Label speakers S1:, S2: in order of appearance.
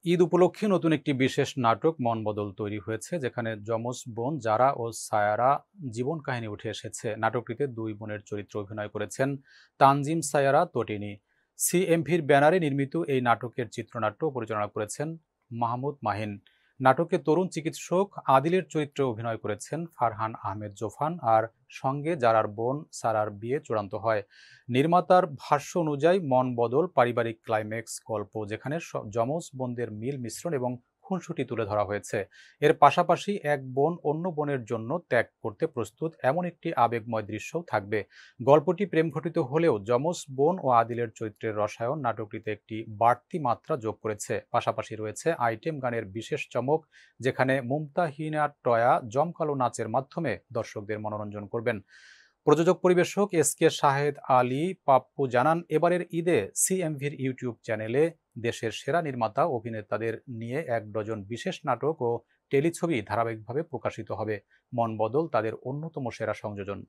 S1: ঈদ উপলক্ষে নতুন একটি বিশেষ নাটক মনবদল তৈরি হয়েছে, যেখানে যমজ বোন জারা ও সায়ারা জীবন কাহিনী উঠে এসেছে। নাটকটিতে দুই বোনের চরিত্রে অভিনয় করেছেন তানজিম সায়ারা তটিনী। সিএমভির ব্যানারে নির্মিত এই নাটকের চিত্রনাট্য পরিচালনা করেছেন মাহমুদ মাহিন। নাটকে তরুণ চিকিৎসক আদিলের চরিত্রে অভিনয় করেছেন ফারহান আহমেদ জোফান, আর সঙ্গে জারার বোন সারার বিয়ে চূড়ান্ত হয়। নির্মাতার ভাষ্য অনুযায়ী মন বদল পারিবারিক ক্লাইম্যাক্স গল্প, যেখানে যমজ বোনদের মিল মিশ্রণ এবং খুনসুটি তুলে ধরা হয়েছে। এর পাশাপাশি এক বোন অন্য বোনের জন্য ত্যাগ করতে প্রস্তুত এমন একটি আবেগময় দৃশ্যও থাকবে। গল্পটি প্রেমঘটিত হলেও যমজ বোন ও আদিলের চরিত্রের রসায়ন নাটকটিতে একটি বাড়তি মাত্রা যোগ করেছে। পাশাপাশি রয়েছে আইটেম গানের বিশেষ চমক, যেখানে মুমতাহিনা টয়া জমকালো নাচের মাধ্যমে দর্শকদের মনোরঞ্জন করবেন। প্রযোজক পরিবেশক এস কে শাহেদ আলী পাপ্পু জানান, এবারের ঈদে সিএমভির ইউটিউব চ্যানেলে দেশের সেরা নির্মাতা অভিনেতাদের নিয়ে এক ডজন বিশেষ নাটক ও টেলিছবি ধারাবাহিকভাবে প্রকাশিত হবে। মন বদল তাদের অন্যতম সেরা সংযোজন।